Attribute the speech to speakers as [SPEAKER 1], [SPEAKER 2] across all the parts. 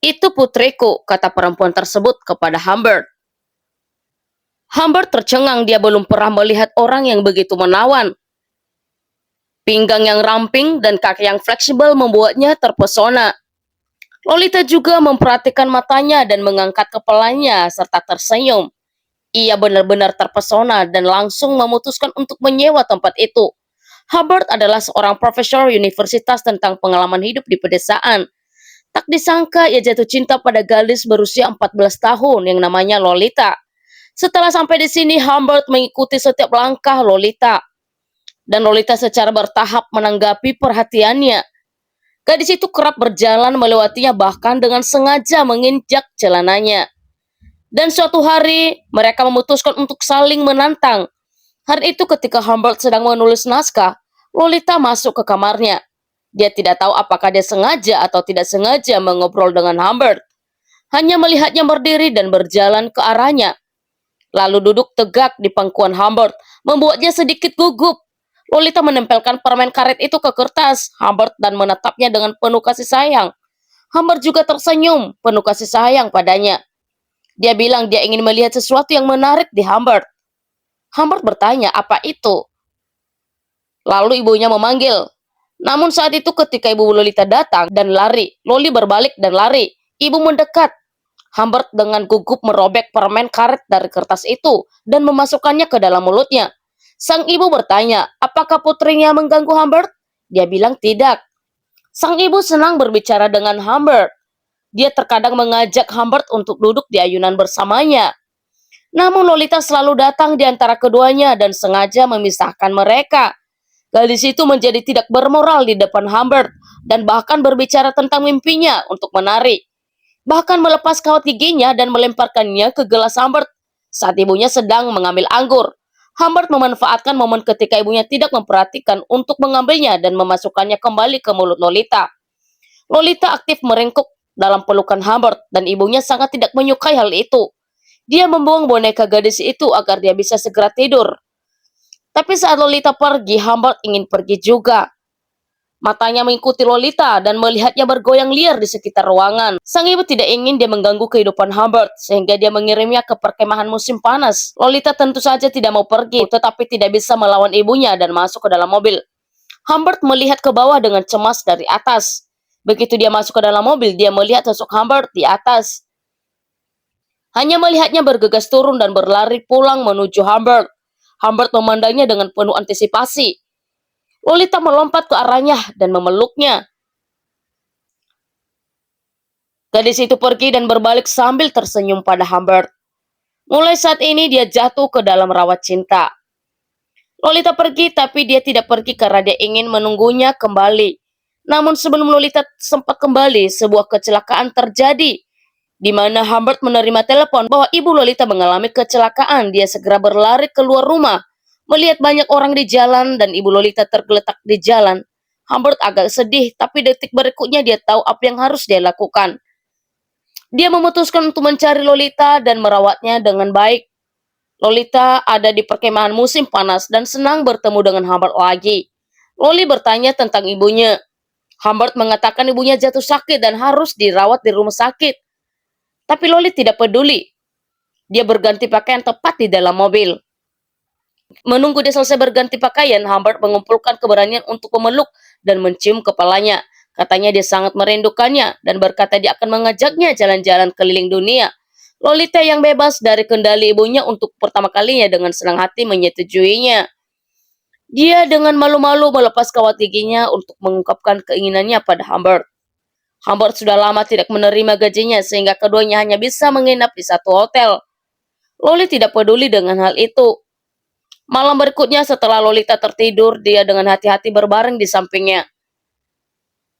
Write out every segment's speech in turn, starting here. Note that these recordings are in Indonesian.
[SPEAKER 1] Itu putriku, kata perempuan tersebut kepada Humbert. Humbert tercengang, dia belum pernah melihat orang yang begitu menawan. Pinggang yang ramping dan kaki yang fleksibel membuatnya terpesona. Lolita juga memperhatikan matanya dan mengangkat kepalanya serta tersenyum. Ia benar-benar terpesona dan langsung memutuskan untuk menyewa tempat itu. Hubbard adalah seorang profesor universitas tentang pengalaman hidup di pedesaan. Tak disangka ia jatuh cinta pada gadis berusia 14 tahun yang namanya Lolita. Setelah sampai di sini, Hubbard mengikuti setiap langkah Lolita. Dan Lolita secara bertahap menanggapi perhatiannya. Gadis itu kerap berjalan melewatinya bahkan dengan sengaja menginjak celananya. Dan suatu hari, mereka memutuskan untuk saling menantang. Hari itu ketika Humbert sedang menulis naskah, Lolita masuk ke kamarnya. Dia tidak tahu apakah dia sengaja atau tidak sengaja mengobrol dengan Humbert. Hanya melihatnya berdiri dan berjalan ke arahnya. Lalu duduk tegak di pangkuan Humbert, membuatnya sedikit gugup. Lolita menempelkan permen karet itu ke kertas Humbert dan menatapnya dengan penuh kasih sayang. Humbert juga tersenyum, penuh kasih sayang padanya. Dia bilang dia ingin melihat sesuatu yang menarik di Humbert. Humbert bertanya, apa itu? Lalu ibunya memanggil. Namun saat itu ketika ibu Lolita datang dan lari, Loli berbalik dan lari. Ibu mendekat. Humbert dengan gugup merobek permen karet dari kertas itu dan memasukkannya ke dalam mulutnya. Sang ibu bertanya, apakah putrinya mengganggu Humbert? Dia bilang tidak. Sang ibu senang berbicara dengan Humbert. Dia terkadang mengajak Humbert untuk duduk di ayunan bersamanya. Namun Lolita selalu datang di antara keduanya dan sengaja memisahkan mereka. Gadis itu menjadi tidak bermoral di depan Humbert dan bahkan berbicara tentang mimpinya untuk menari. Bahkan melepas kawat giginya dan melemparkannya ke gelas Humbert saat ibunya sedang mengambil anggur. Humbert memanfaatkan momen ketika ibunya tidak memperhatikan untuk mengambilnya dan memasukkannya kembali ke mulut Lolita. Lolita aktif merengkuh dalam pelukan Humbert dan ibunya sangat tidak menyukai hal itu. Dia membuang boneka gadis itu agar dia bisa segera tidur. Tapi saat Lolita pergi, Humbert ingin pergi juga. Matanya mengikuti Lolita dan melihatnya bergoyang liar di sekitar ruangan. Sang ibu tidak ingin dia mengganggu kehidupan Humbert, sehingga dia mengirimnya ke perkemahan musim panas. Lolita tentu saja tidak mau pergi, tetapi tidak bisa melawan ibunya dan masuk ke dalam mobil. Humbert melihat ke bawah dengan cemas dari atas. Begitu dia masuk ke dalam mobil, dia melihat sosok Humbert di atas. Hanya melihatnya bergegas turun dan berlari pulang menuju Humbert. Humbert memandangnya dengan penuh antisipasi. Lolita melompat ke arahnya dan memeluknya. Gadis itu pergi dan berbalik sambil tersenyum pada Humbert. Mulai saat ini dia jatuh ke dalam rawat cinta. Lolita pergi tapi dia tidak pergi karena dia ingin menunggunya kembali. Namun sebelum Lolita sempat kembali, sebuah kecelakaan terjadi, di mana Humbert menerima telepon bahwa ibu Lolita mengalami kecelakaan. Dia segera berlari keluar rumah, melihat banyak orang di jalan dan ibu Lolita tergeletak di jalan. Humbert agak sedih, tapi detik berikutnya dia tahu apa yang harus dia lakukan. Dia memutuskan untuk mencari Lolita dan merawatnya dengan baik. Lolita ada di perkemahan musim panas dan senang bertemu dengan Humbert lagi. Loli bertanya tentang ibunya. Humbert mengatakan ibunya jatuh sakit dan harus dirawat di rumah sakit. Tapi Loli tidak peduli. Dia berganti pakaian tepat di dalam mobil. Menunggu dia selesai berganti pakaian, Humbert mengumpulkan keberanian untuk memeluk dan mencium kepalanya. Katanya dia sangat merindukannya dan berkata dia akan mengajaknya jalan-jalan keliling dunia. Lolita yang bebas dari kendali ibunya untuk pertama kalinya dengan senang hati menyetujuinya. Dia dengan malu-malu melepas kawat giginya untuk mengungkapkan keinginannya pada Humbert. Humbert sudah lama tidak menerima gajinya sehingga keduanya hanya bisa menginap di satu hotel. Loli tidak peduli dengan hal itu. Malam berikutnya setelah Lolita tertidur, dia dengan hati-hati berbaring di sampingnya.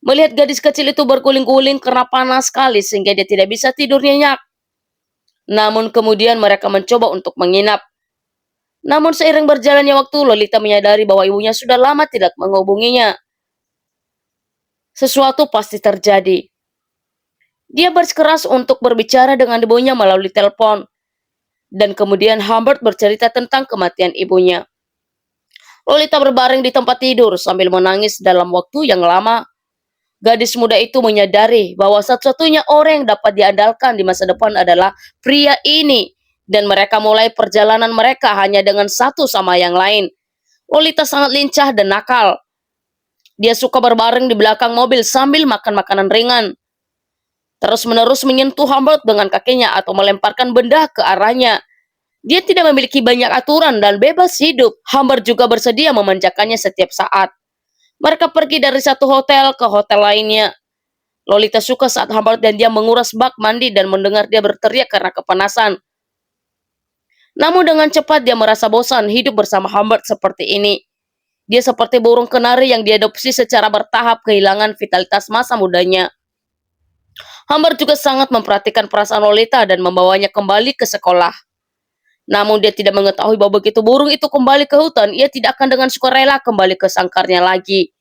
[SPEAKER 1] Melihat gadis kecil itu berguling-guling karena panas sekali sehingga dia tidak bisa tidur nyenyak. Namun kemudian mereka mencoba untuk menginap. Namun seiring berjalannya waktu, Lolita menyadari bahwa ibunya sudah lama tidak menghubunginya. Sesuatu pasti terjadi. Dia bersikeras untuk berbicara dengan ibunya melalui telepon. Dan kemudian Humbert bercerita tentang kematian ibunya. Lolita berbaring di tempat tidur sambil menangis dalam waktu yang lama. Gadis muda itu menyadari bahwa satu-satunya orang yang dapat diandalkan di masa depan adalah pria ini, dan mereka mulai perjalanan mereka hanya dengan satu sama yang lain. Lolita sangat lincah dan nakal. Dia suka berbaring di belakang mobil sambil makan makanan ringan, terus-menerus menyentuh Humbert dengan kakinya atau melemparkan benda ke arahnya. Dia tidak memiliki banyak aturan dan bebas hidup. Humbert juga bersedia memanjakannya setiap saat. Mereka pergi dari satu hotel ke hotel lainnya. Lolita suka saat Humbert dan dia menguras bak mandi dan mendengar dia berteriak karena kepanasan. Namun dengan cepat dia merasa bosan hidup bersama Humbert seperti ini. Dia seperti burung kenari yang diadopsi secara bertahap kehilangan vitalitas masa mudanya. Humbert juga sangat memperhatikan perasaan Lolita dan membawanya kembali ke sekolah. Namun dia tidak mengetahui bahwa begitu burung itu kembali ke hutan, ia tidak akan dengan sukarela kembali ke sangkarnya lagi.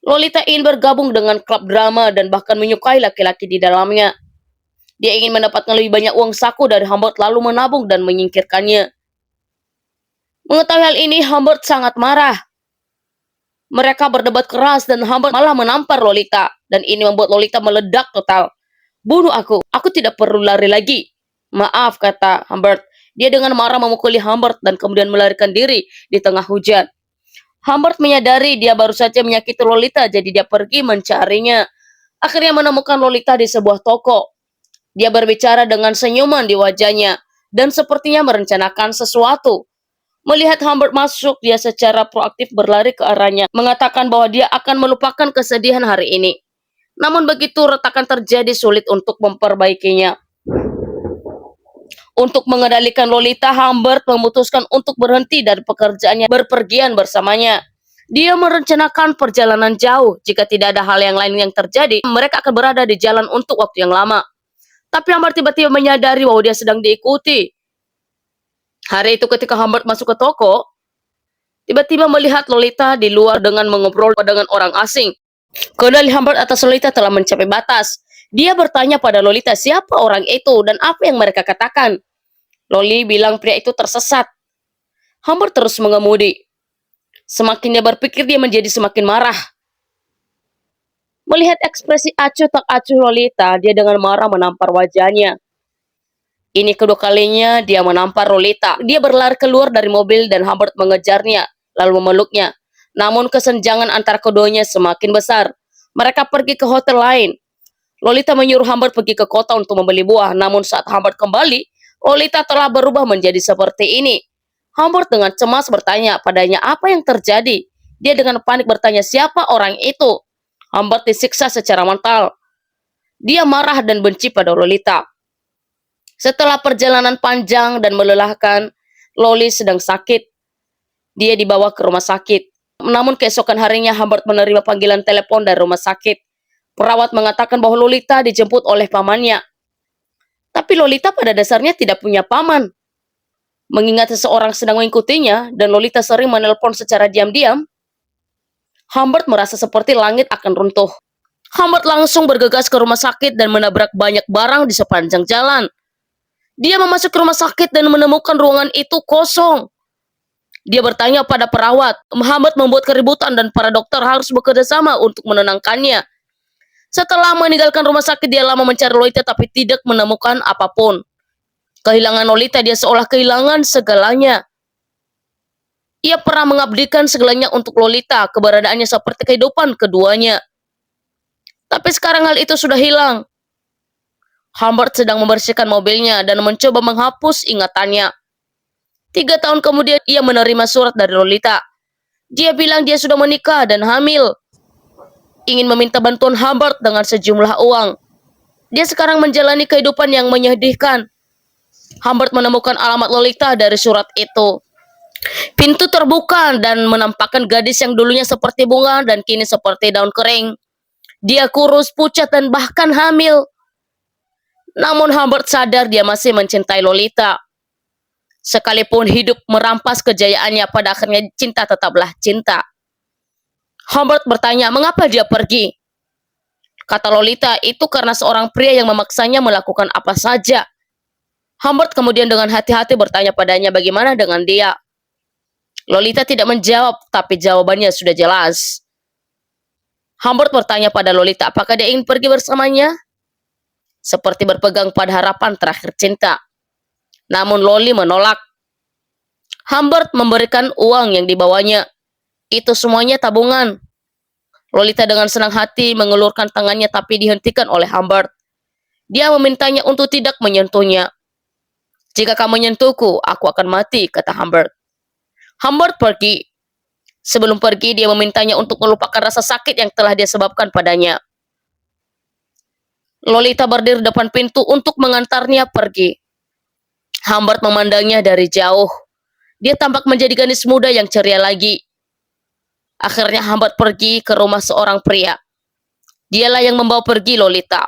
[SPEAKER 1] Lolita ingin bergabung dengan klub drama dan bahkan menyukai laki-laki di dalamnya. Dia ingin mendapatkan lebih banyak uang saku dari Humbert lalu menabung dan menyingkirkannya. Mengetahui hal ini, Humbert sangat marah. Mereka berdebat keras dan Humbert malah menampar Lolita. Dan ini membuat Lolita meledak total. Bunuh aku tidak perlu lari lagi. Maaf, kata Humbert. Dia dengan marah memukuli Humbert dan kemudian melarikan diri di tengah hujan. Humbert menyadari dia baru saja menyakiti Lolita, jadi dia pergi mencarinya. Akhirnya menemukan Lolita di sebuah toko. Dia berbicara dengan senyuman di wajahnya, dan sepertinya merencanakan sesuatu. Melihat Humbert masuk, dia secara proaktif berlari ke arahnya, mengatakan bahwa dia akan melupakan kesedihan hari ini. Namun begitu retakan terjadi, sulit untuk memperbaikinya. Untuk mengendalikan Lolita, Humbert memutuskan untuk berhenti dari pekerjaannya berpergian bersamanya. Dia merencanakan perjalanan jauh. Jika tidak ada hal yang lain yang terjadi, mereka akan berada di jalan untuk waktu yang lama. Tapi Humbert tiba-tiba menyadari bahwa dia sedang diikuti. Hari itu ketika Humbert masuk ke toko, tiba-tiba melihat Lolita di luar dengan mengobrol dengan orang asing. Kendali Humbert atas Lolita telah mencapai batas. Dia bertanya pada Lolita siapa orang itu dan apa yang mereka katakan. Loli bilang pria itu tersesat. Humbert terus mengemudi. Semakin dia berpikir, dia menjadi semakin marah. Melihat ekspresi acuh tak acuh Lolita, dia dengan marah menampar wajahnya. Ini kedua kalinya dia menampar Lolita. Dia berlari keluar dari mobil dan Humbert mengejarnya, lalu memeluknya. Namun kesenjangan antara keduanya semakin besar. Mereka pergi ke hotel lain. Lolita menyuruh Humbert pergi ke kota untuk membeli buah. Namun saat Humbert kembali, Lolita telah berubah menjadi seperti ini. Humbert dengan cemas bertanya padanya apa yang terjadi. Dia dengan panik bertanya siapa orang itu. Humbert disiksa secara mental. Dia marah dan benci pada Lolita. Setelah perjalanan panjang dan melelahkan, Loli sedang sakit. Dia dibawa ke rumah sakit. Namun keesokan harinya Humbert menerima panggilan telepon dari rumah sakit. Perawat mengatakan bahwa Lolita dijemput oleh pamannya. Tapi Lolita pada dasarnya tidak punya paman. Mengingat seseorang sedang mengikutinya dan Lolita sering menelpon secara diam-diam, Humbert merasa seperti langit akan runtuh. Humbert langsung bergegas ke rumah sakit dan menabrak banyak barang di sepanjang jalan. Dia memasuki rumah sakit dan menemukan ruangan itu kosong. Dia bertanya pada perawat. Humbert membuat keributan dan para dokter harus bekerja sama untuk menenangkannya. Setelah meninggalkan rumah sakit, dia lama mencari Lolita tapi tidak menemukan apapun. Kehilangan Lolita, dia seolah kehilangan segalanya. Ia pernah mengabdikan segalanya untuk Lolita, keberadaannya seperti kehidupan keduanya. Tapi sekarang hal itu sudah hilang. Humbert sedang membersihkan mobilnya dan mencoba menghapus ingatannya. 3 tahun kemudian ia menerima surat dari Lolita. Dia bilang dia sudah menikah dan hamil. Ingin meminta bantuan Humbert dengan sejumlah uang. Dia sekarang menjalani kehidupan yang menyedihkan. Humbert menemukan alamat Lolita dari surat itu. Pintu terbuka dan menampakkan gadis yang dulunya seperti bunga dan kini seperti daun kering. Dia kurus, pucat, dan bahkan hamil. Namun Humbert sadar dia masih mencintai Lolita. Sekalipun hidup merampas kejayaannya, pada akhirnya cinta tetaplah cinta. Humbert bertanya mengapa dia pergi. Kata Lolita, itu karena seorang pria yang memaksanya melakukan apa saja. Humbert kemudian dengan hati-hati bertanya padanya bagaimana dengan dia. Lolita tidak menjawab, tapi jawabannya sudah jelas. Humbert bertanya pada Lolita apakah dia ingin pergi bersamanya, seperti berpegang pada harapan terakhir cinta. Namun Loli menolak. Humbert memberikan uang yang dibawanya. Itu semuanya tabungan. Lolita dengan senang hati mengelurkan tangannya tapi dihentikan oleh Humbert. Dia memintanya untuk tidak menyentuhnya. Jika kamu menyentuhku, aku akan mati, kata Humbert. Humbert pergi. Sebelum pergi, dia memintanya untuk melupakan rasa sakit yang telah dia sebabkan padanya. Lolita berdiri depan pintu untuk mengantarnya pergi. Humbert memandangnya dari jauh. Dia tampak menjadi gadis muda yang ceria lagi. Akhirnya Humbert pergi ke rumah seorang pria. Dialah yang membawa pergi Lolita.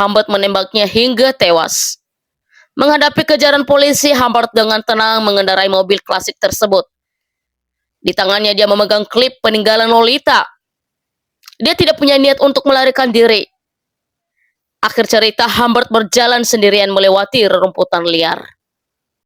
[SPEAKER 1] Humbert menembaknya hingga tewas. Menghadapi kejaran polisi, Humbert dengan tenang mengendarai mobil klasik tersebut. Di tangannya dia memegang klip peninggalan Lolita. Dia tidak punya niat untuk melarikan diri. Akhir cerita, Humbert berjalan sendirian melewati rerumputan liar.